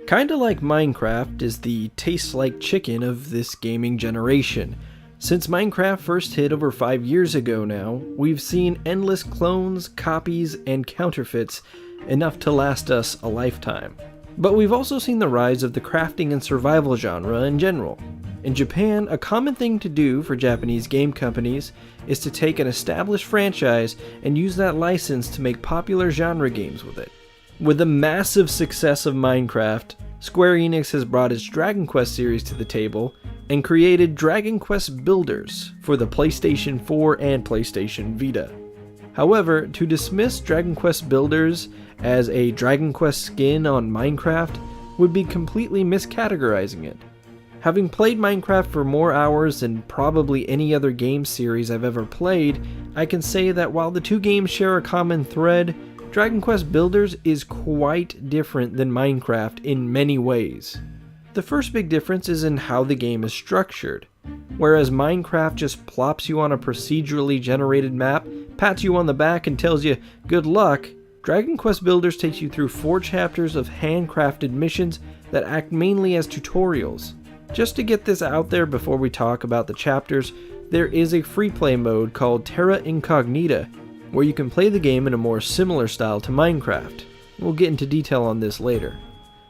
Kinda like Minecraft is the tastes like chicken of this gaming generation. Since Minecraft first hit over 5 years ago now, we've seen endless clones, copies, and counterfeits, enough to last us a lifetime. But we've also seen the rise of the crafting and survival genre in general. In Japan, a common thing to do for Japanese game companies is to take an established franchise and use that license to make popular genre games with it. With the massive success of Minecraft, Square Enix has brought its Dragon Quest series to the table and created Dragon Quest Builders for the PlayStation 4 and PlayStation Vita. However, to dismiss Dragon Quest Builders as a Dragon Quest skin on Minecraft would be completely miscategorizing it. Having played Minecraft for more hours than probably any other game series I've ever played, I can say that while the two games share a common thread, Dragon Quest Builders is quite different than Minecraft in many ways. The first big difference is in how the game is structured. Whereas Minecraft just plops you on a procedurally generated map, pats you on the back and tells you good luck, Dragon Quest Builders takes you through 4 chapters of handcrafted missions that act mainly as tutorials. Just to get this out there before we talk about the chapters, there is a free play mode called Terra Incognita, where you can play the game in a more similar style to Minecraft. We'll get into detail on this later.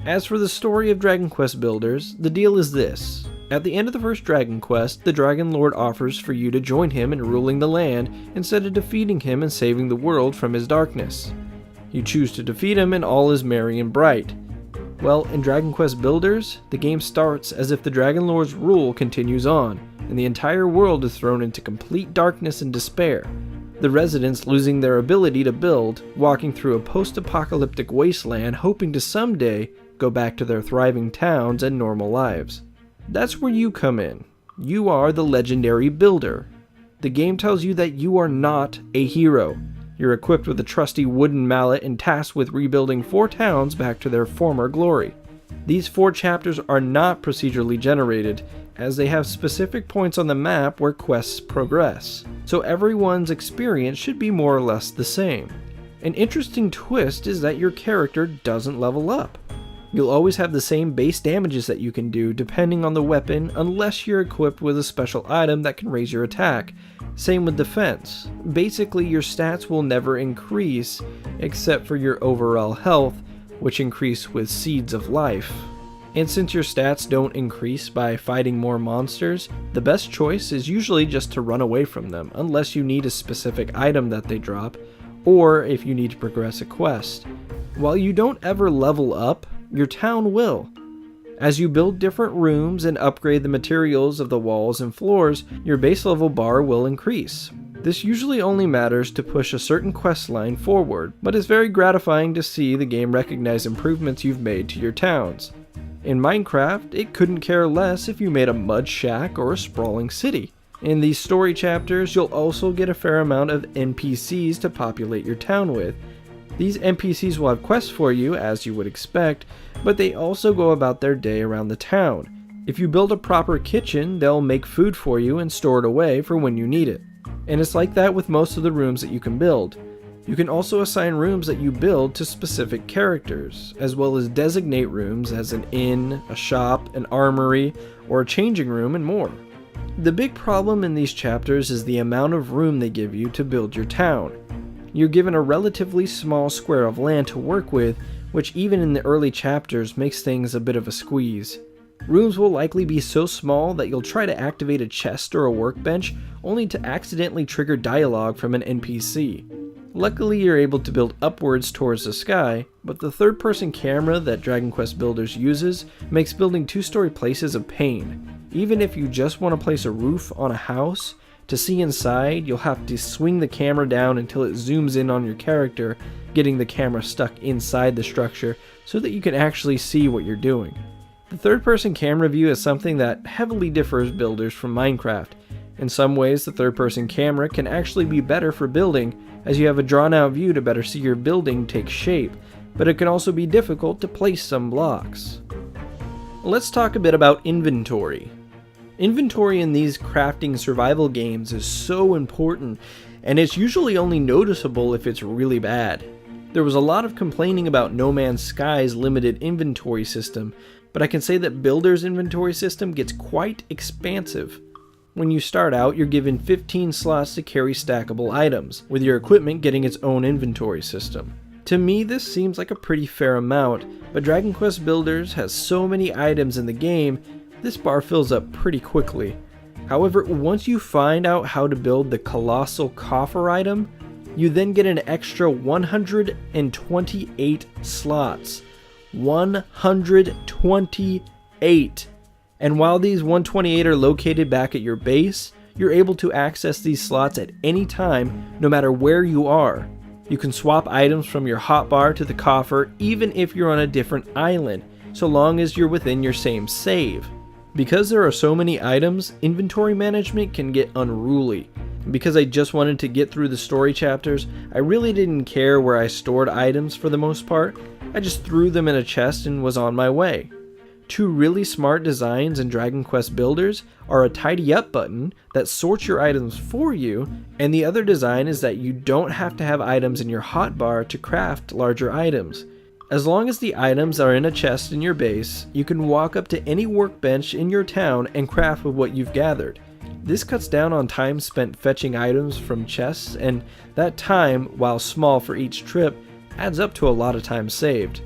As for the story of Dragon Quest Builders, the deal is this. At the end of the first Dragon Quest, the Dragon Lord offers for you to join him in ruling the land instead of defeating him and saving the world from his darkness. You choose to defeat him and all is merry and bright. Well, in Dragon Quest Builders, the game starts as if the Dragon Lord's rule continues on, and the entire world is thrown into complete darkness and despair, the residents losing their ability to build, walking through a post-apocalyptic wasteland hoping to someday go back to their thriving towns and normal lives. That's where you come in. You are the legendary builder. The game tells you that you are not a hero. You're equipped with a trusty wooden mallet and tasked with rebuilding 4 towns back to their former glory. These 4 chapters are not procedurally generated, as they have specific points on the map where quests progress, so everyone's experience should be more or less the same. An interesting twist is that your character doesn't level up. You'll always have the same base damages that you can do depending on the weapon unless you're equipped with a special item that can raise your attack. Same with defense. Basically, your stats will never increase except for your overall health, which increase with Seeds of Life. And since your stats don't increase by fighting more monsters, the best choice is usually just to run away from them unless you need a specific item that they drop, or if you need to progress a quest. While you don't ever level up, your town will. As you build different rooms and upgrade the materials of the walls and floors, your base level bar will increase. This usually only matters to push a certain quest line forward, but it's very gratifying to see the game recognize improvements you've made to your towns. In Minecraft, it couldn't care less if you made a mud shack or a sprawling city. In these story chapters, you'll also get a fair amount of NPCs to populate your town with. These NPCs will have quests for you, as you would expect, but they also go about their day around the town. If you build a proper kitchen, they'll make food for you and store it away for when you need it. And it's like that with most of the rooms that you can build. You can also assign rooms that you build to specific characters, as well as designate rooms as an inn, a shop, an armory, or a changing room, and more. The big problem in these chapters is the amount of room they give you to build your town. You're given a relatively small square of land to work with, which even in the early chapters makes things a bit of a squeeze. Rooms will likely be so small that you'll try to activate a chest or a workbench only to accidentally trigger dialogue from an NPC. Luckily, you're able to build upwards towards the sky, but the third-person camera that Dragon Quest Builders uses makes building 2-story places a pain. Even if you just want to place a roof on a house, to see inside, you'll have to swing the camera down until it zooms in on your character, getting the camera stuck inside the structure so that you can actually see what you're doing. The third-person camera view is something that heavily differs Builders from Minecraft. In some ways, the third-person camera can actually be better for building, as you have a drawn-out view to better see your building take shape, but it can also be difficult to place some blocks. Let's talk a bit about inventory. Inventory in these crafting survival games is so important, and it's usually only noticeable if it's really bad. There was a lot of complaining about No Man's Sky's limited inventory system, but I can say that Builder's inventory system gets quite expansive. When you start out, you're given 15 slots to carry stackable items, with your equipment getting its own inventory system. To me, this seems like a pretty fair amount, but Dragon Quest Builders has so many items in the game, this bar fills up pretty quickly. However, once you find out how to build the Colossal Coffer item, you then get an extra 128 slots. 128! And while these 128 are located back at your base, you're able to access these slots at any time, no matter where you are. You can swap items from your hotbar to the coffer even if you're on a different island, so long as you're within your same save. Because there are so many items, inventory management can get unruly. And because I just wanted to get through the story chapters, I really didn't care where I stored items for the most part. I just threw them in a chest and was on my way. Two really smart designs in Dragon Quest Builders are a tidy up button that sorts your items for you, and the other design is that you don't have to have items in your hotbar to craft larger items. As long as the items are in a chest in your base, you can walk up to any workbench in your town and craft with what you've gathered. This cuts down on time spent fetching items from chests, and that time, while small for each trip, adds up to a lot of time saved.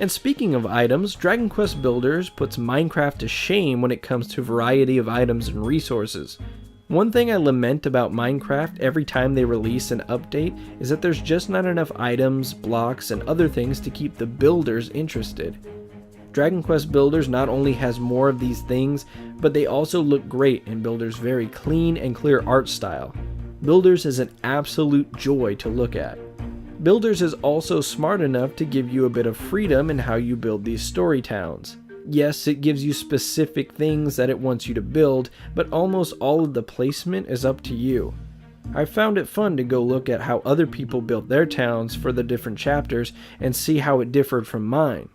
And speaking of items, Dragon Quest Builders puts Minecraft to shame when it comes to variety of items and resources. One thing I lament about Minecraft every time they release an update is that there's just not enough items, blocks, and other things to keep the builders interested. Dragon Quest Builders not only has more of these things, but they also look great in Builders' very clean and clear art style. Builders is an absolute joy to look at. Builders is also smart enough to give you a bit of freedom in how you build these story towns. Yes, it gives you specific things that it wants you to build, but almost all of the placement is up to you. I found it fun to go look at how other people built their towns for the different chapters and see how it differed from mine.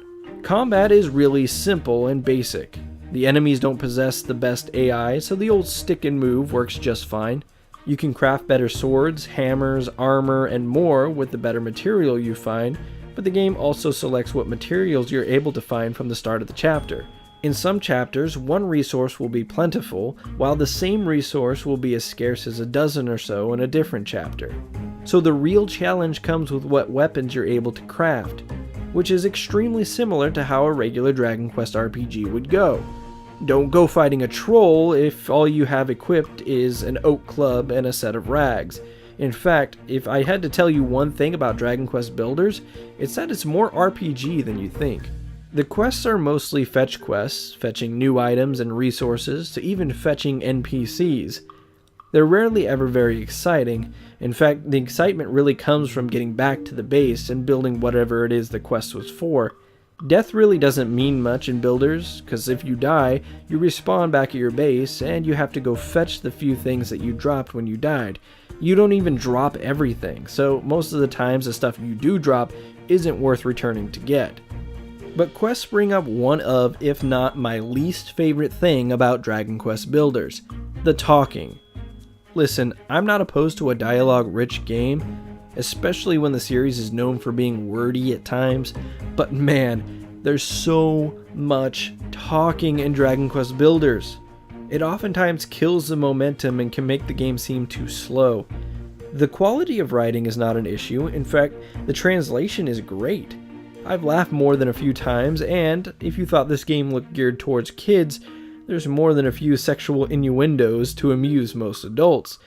Combat is really simple and basic. The enemies don't possess the best AI, so the old stick and move works just fine. You can craft better swords, hammers, armor, and more with the better material you find, but the game also selects what materials you're able to find from the start of the chapter. In some chapters, one resource will be plentiful, while the same resource will be as scarce as a dozen or so in a different chapter. So the real challenge comes with what weapons you're able to craft, which is extremely similar to how a regular Dragon Quest RPG would go. Don't go fighting a troll if all you have equipped is an oak club and a set of rags. In fact, if I had to tell you one thing about Dragon Quest Builders, it's that it's more RPG than you think. The quests are mostly fetch quests, fetching new items and resources, to even fetching NPCs. They're rarely ever very exciting. In fact, the excitement really comes from getting back to the base and building whatever it is the quest was for. Death really doesn't mean much in Builders, because if you die, you respawn back at your base, and you have to go fetch the few things that you dropped when you died. You don't even drop everything, so most of the times the stuff you do drop isn't worth returning to get. But quests bring up one of, if not my least favorite thing about Dragon Quest Builders: the talking. Listen, I'm not opposed to a dialogue-rich game, especially when the series is known for being wordy at times, but man, there's so much talking in Dragon Quest Builders. It oftentimes kills the momentum and can make the game seem too slow. The quality of writing is not an issue. In fact, the translation is great. I've laughed more than a few times, and if you thought this game looked geared towards kids, there's more than a few sexual innuendos to amuse most adults.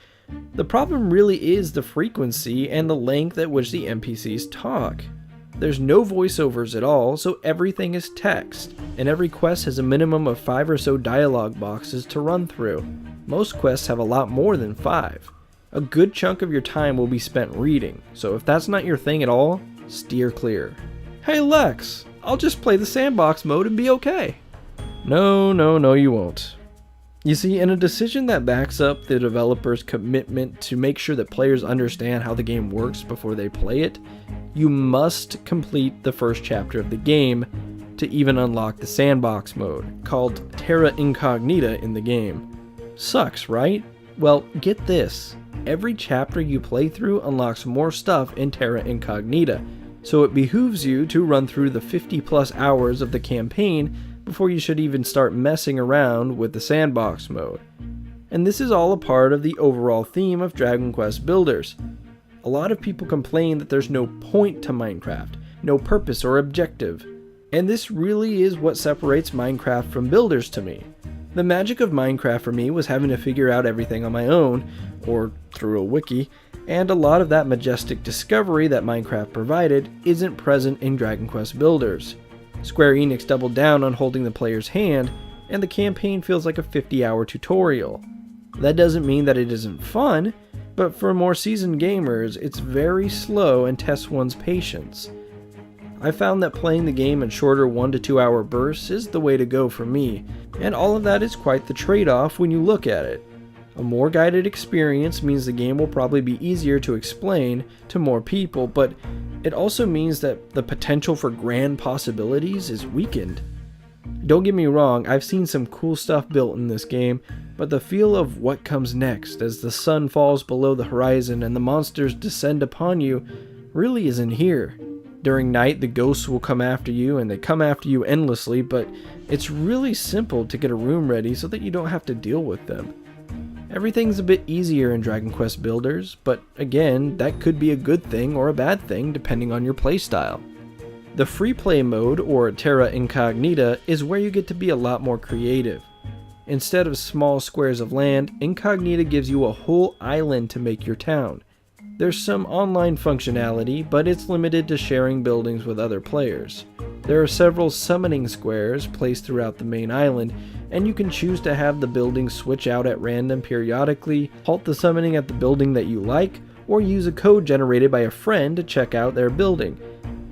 The problem really is the frequency and the length at which the NPCs talk. There's no voiceovers at all, so everything is text, and every quest has a minimum of 5 or so dialogue boxes to run through. Most quests have a lot more than 5. A good chunk of your time will be spent reading, so if that's not your thing at all, steer clear. Hey Lex, I'll just play the sandbox mode and be okay. No, you won't. You see, in a decision that backs up the developer's commitment to make sure that players understand how the game works before they play it, you must complete the first chapter of the game to even unlock the sandbox mode, called Terra Incognita in the game. Sucks, right? Well, get this. Every chapter you play through unlocks more stuff in Terra Incognita, so it behooves you to run through the 50+ hours of the campaign before you should even start messing around with the sandbox mode. And this is all a part of the overall theme of Dragon Quest Builders. A lot of people complain that there's no point to Minecraft, no purpose or objective. And this really is what separates Minecraft from Builders to me. The magic of Minecraft for me was having to figure out everything on my own, or through a wiki, and a lot of that majestic discovery that Minecraft provided isn't present in Dragon Quest Builders. Square Enix doubled down on holding the player's hand, and the campaign feels like a 50-hour tutorial. That doesn't mean that it isn't fun, but for more seasoned gamers, it's very slow and tests one's patience. I found that playing the game in shorter 1 to 2 hour bursts is the way to go for me, and all of that is quite the trade-off when you look at it. A more guided experience means the game will probably be easier to explain to more people, but it also means that the potential for grand possibilities is weakened. Don't get me wrong, I've seen some cool stuff built in this game, but the feel of what comes next as the sun falls below the horizon and the monsters descend upon you really isn't here. During night, the ghosts will come after you, and they come after you endlessly, but it's really simple to get a room ready so that you don't have to deal with them. Everything's a bit easier in Dragon Quest Builders, but again, that could be a good thing or a bad thing depending on your playstyle. The free play mode, or Terra Incognita, is where you get to be a lot more creative. Instead of small squares of land, Incognita gives you a whole island to make your town. There's some online functionality, but it's limited to sharing buildings with other players. There are several summoning squares placed throughout the main island, and you can choose to have the buildings switch out at random periodically, halt the summoning at the building that you like, or use a code generated by a friend to check out their building.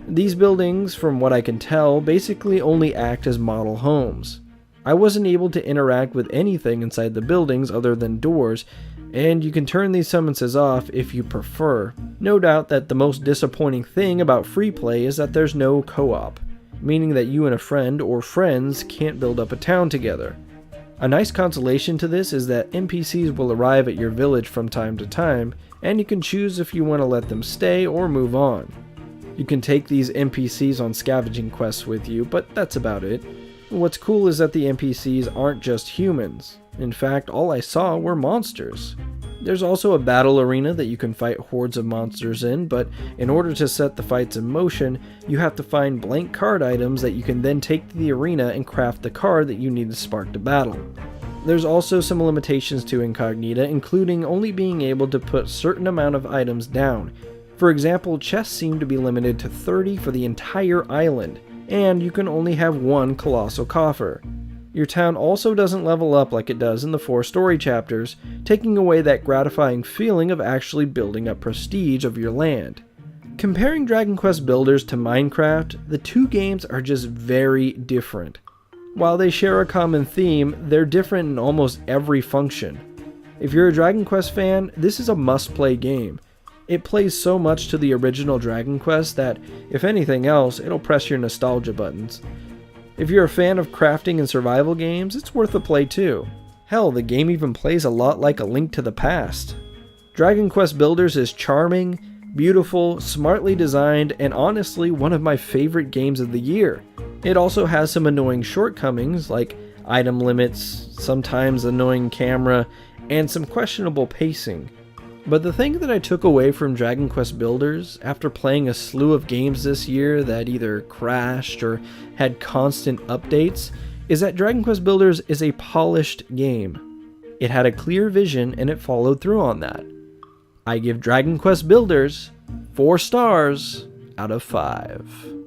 These buildings, from what I can tell, basically only act as model homes. I wasn't able to interact with anything inside the buildings other than doors, and you can turn these summonses off if you prefer. No doubt that the most disappointing thing about free play is that there's no co-op, meaning that you and a friend or friends can't build up a town together. A nice consolation to this is that NPCs will arrive at your village from time to time, and you can choose if you want to let them stay or move on. You can take these NPCs on scavenging quests with you, but that's about it. What's cool is that the NPCs aren't just humans. In fact, all I saw were monsters. There's also a battle arena that you can fight hordes of monsters in, but in order to set the fights in motion, you have to find blank card items that you can then take to the arena and craft the card that you need to spark the battle. There's also some limitations to Incognita, including only being able to put a certain amount of items down. For example, chests seem to be limited to 30 for the entire island, and you can only have one colossal coffer. Your town also doesn't level up like it does in the 4 story chapters, taking away that gratifying feeling of actually building up prestige of your land. Comparing Dragon Quest Builders to Minecraft, the two games are just very different. While they share a common theme, they're different in almost every function. If you're a Dragon Quest fan, this is a must-play game. It plays so much to the original Dragon Quest that, if anything else, it'll press your nostalgia buttons. If you're a fan of crafting and survival games, it's worth a play too. Hell, the game even plays a lot like A Link to the Past. Dragon Quest Builders is charming, beautiful, smartly designed, and honestly one of my favorite games of the year. It also has some annoying shortcomings like item limits, sometimes annoying camera, and some questionable pacing. But the thing that I took away from Dragon Quest Builders, after playing a slew of games this year that either crashed or had constant updates, is that Dragon Quest Builders is a polished game. It had a clear vision and it followed through on that. I give Dragon Quest Builders 4 stars out of 5.